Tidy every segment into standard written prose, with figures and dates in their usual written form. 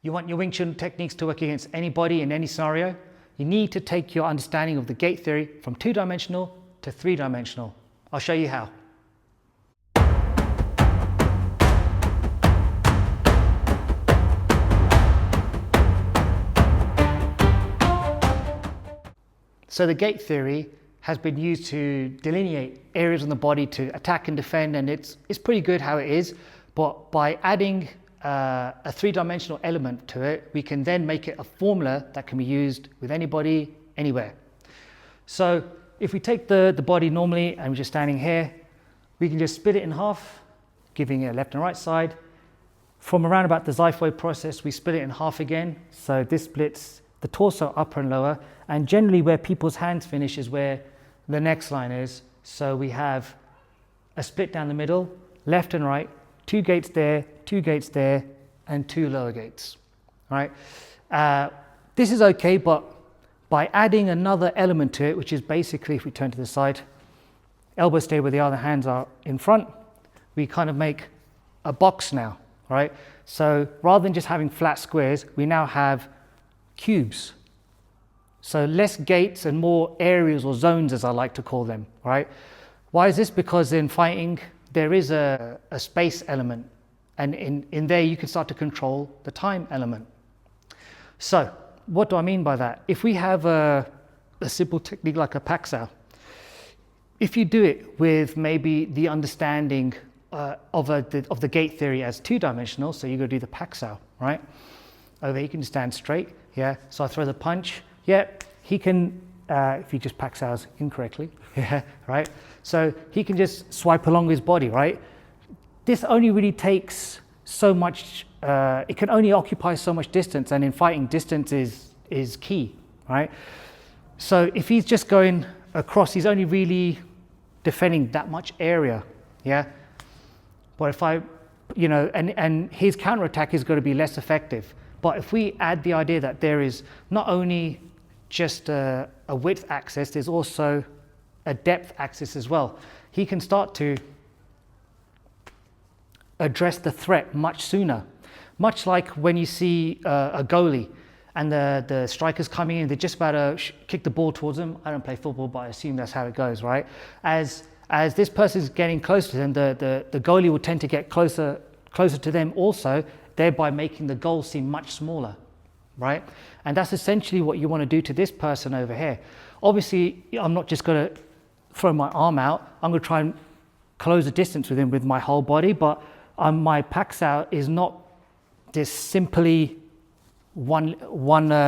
You want your Wing Chun techniques to work against anybody in any scenario? You need to take your understanding of the gate theory from two-dimensional to three-dimensional. I'll show you how. So the gate theory has been used to delineate areas on the body to attack and defend, and it's pretty good how it is, but by adding a three-dimensional element to it, we can then make it a formula that can be used with anybody, anywhere. So if we take the body normally and we're just standing here, we can just split it in half, giving it a left and right side. From around about the xiphoid process, we split it in half again. So this splits the torso upper and lower, and generally where people's hands finish is where the next line is. So we have a split down the middle, left and right, two gates there, and two lower gates, right? This is okay, but by adding another element to it, which is basically, if we turn to the side, elbows stay where the other hands are in front, we kind of make a box now, right? So rather than just having flat squares, we now have cubes. So less gates and more areas or zones, as I like to call them, right? Why is this? Because in fighting, there is a space element, and in there you can start to control the time element. So what do I mean by that? If we have a simple technique like a Paxao, if you do it with maybe the understanding of the gate theory as two-dimensional, so you go do the Paxao, right? Over here you can stand straight, yeah? So I throw the punch, yeah, he can, if he just Paxaos incorrectly, yeah, right? So he can just swipe along his body, right? This only really takes so much, it can only occupy so much distance, and in fighting, distance is key, right? So if he's just going across, he's only really defending that much area, yeah? But if I, and his counterattack is going to be less effective. But if we add the idea that there is not only just a width axis, there's also a depth axis as well. He can start to address the threat much sooner. Much like when you see a goalie and the striker's coming in, they're just about to kick the ball towards them. I don't play football, but I assume that's how it goes, right? As this person's getting closer to them, the goalie will tend to get closer to them also, thereby making the goal seem much smaller, right? And that's essentially what you want to do to this person over here. Obviously, I'm not just going to throw my arm out. I'm going to try and close the distance with him with my whole body, but my Paxao is not this simply one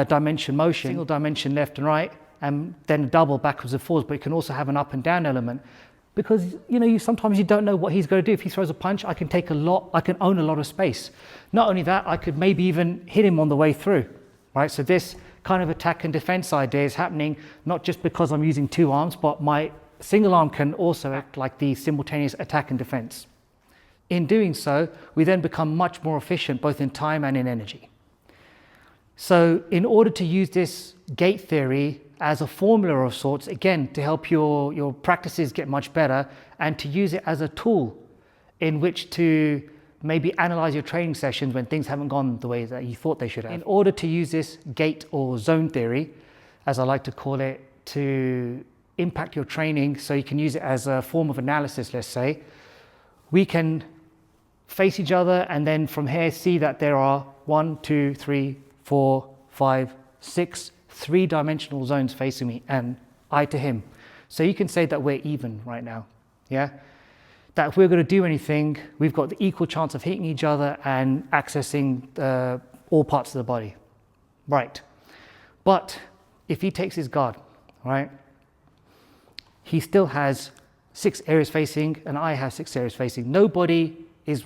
dimension motion, single dimension left and right, and then double backwards and forwards, but it can also have an up and down element. Because sometimes you don't know what he's going to do. If he throws a punch, I can own a lot of space. Not only that, I could maybe even hit him on the way through, right? So this kind of attack and defense idea is happening not just because I'm using two arms, but my single arm can also act like the simultaneous attack and defense. In doing so, we then become much more efficient, both in time and in energy. So in order to use this gate theory as a formula of sorts, again, to help your practices get much better, and to use it as a tool in which to maybe analyze your training sessions when things haven't gone the way that you thought they should have. In order to use this gate or zone theory, as I like to call it, to impact your training, so you can use it as a form of analysis, let's say, we can face each other and then from here see that there are 1, 2, 3, 4, 5, 6 three-dimensional zones facing me and I to him. So you can say that we're even right now, yeah? That if we're going to do anything, we've got the equal chance of hitting each other and accessing all parts of the body, right? But if he takes his guard, right, he still has 6 areas facing and I have 6 areas facing. Nobody is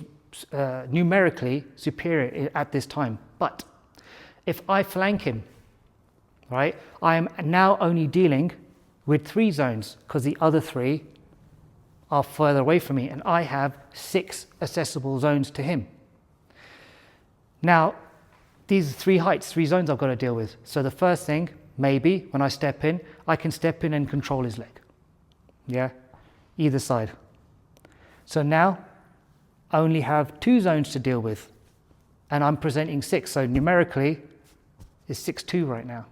numerically superior at this time. But if I flank him, right, I am now only dealing with 3 zones because the other 3 are further away from me and I have 6 accessible zones to him. Now, these 3 heights, 3 zones I've got to deal with. So the first thing, maybe when I step in, I can step in and control his leg, yeah, either side. So now I only have 2 zones to deal with. and I'm presenting 6. So numerically, it's 6-2 right now.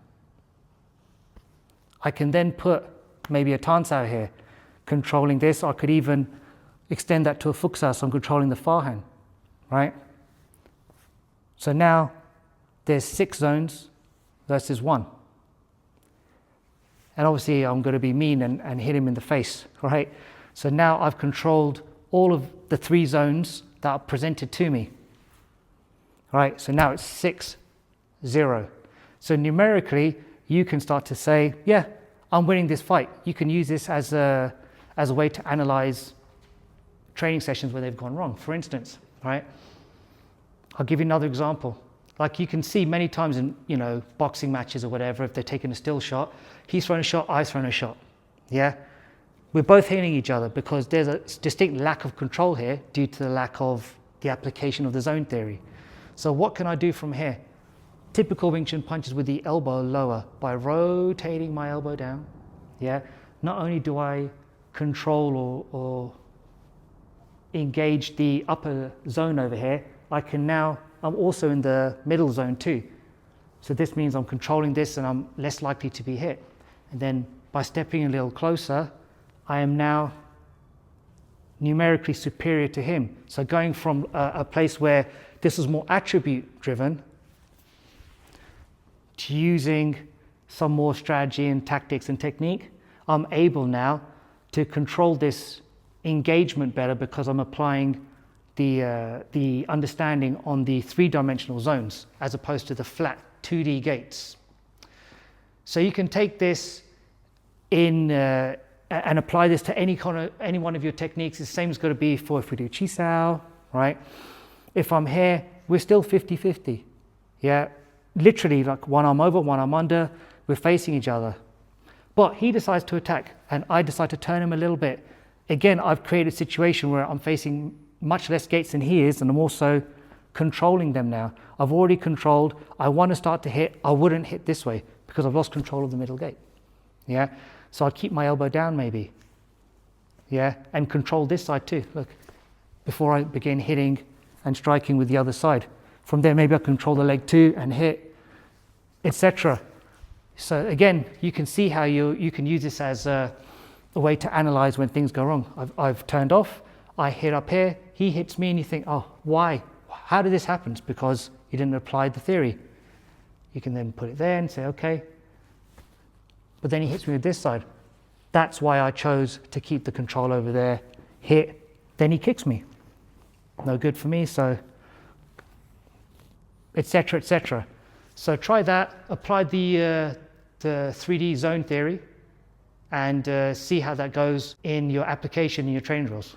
I can then put maybe a tansao here, controlling this. I could even extend that to a fuksao, so I'm controlling the far hand, right? So now there's 6 zones versus 1. And obviously I'm going to be mean and hit him in the face, right? So now I've controlled all of the 3 zones that are presented to me, right? So now it's 6-0. So numerically, you can start to say, yeah, I'm winning this fight. You can use this as a way to analyze training sessions where they've gone wrong, for instance, right? I'll give you another example. Like you can see many times in, boxing matches or whatever, if they're taking a still shot, he's thrown a shot, I've thrown a shot, yeah? We're both hitting each other because there's a distinct lack of control here due to the lack of the application of the zone theory. So what can I do from here? Typical Wing Chun punches with the elbow lower by rotating my elbow down, yeah? Not only do I control or engage the upper zone over here, I'm also in the middle zone too. So this means I'm controlling this and I'm less likely to be hit. And then by stepping a little closer, I am now numerically superior to him. So going from a place where this was more attribute driven to using some more strategy and tactics and technique, I'm able now to control this engagement better because I'm applying the understanding on the 3-dimensional zones as opposed to the flat 2D gates. So you can take this in and apply this to any one of your techniques. The same is going to be for if we do chi sao, right? If I'm here, we're still 50-50. Yeah, literally like one arm over, one arm under, we're facing each other. But he decides to attack and I decide to turn him a little bit. Again, I've created a situation where I'm facing much less gates than he is, and I'm also controlling them now. I've already controlled, I want to start to hit, I wouldn't hit this way because I've lost control of the middle gate. Yeah, so I keep my elbow down maybe. Yeah, and control this side too. Look, before I begin hitting and striking with the other side. From there, maybe I control the leg too and hit, etc. So again, you can see how you can use this as a way to analyze when things go wrong. I've turned off, I hit up here, he hits me, and you think, oh, why? How did this happen? It's because you didn't apply the theory. You can then put it there and say, okay. But then he hits me with this side. That's why I chose to keep the control over there, hit, then he kicks me. No good for me, so etc., etc. So try that, apply the 3D zone theory, and see how that goes in your application in your training drills.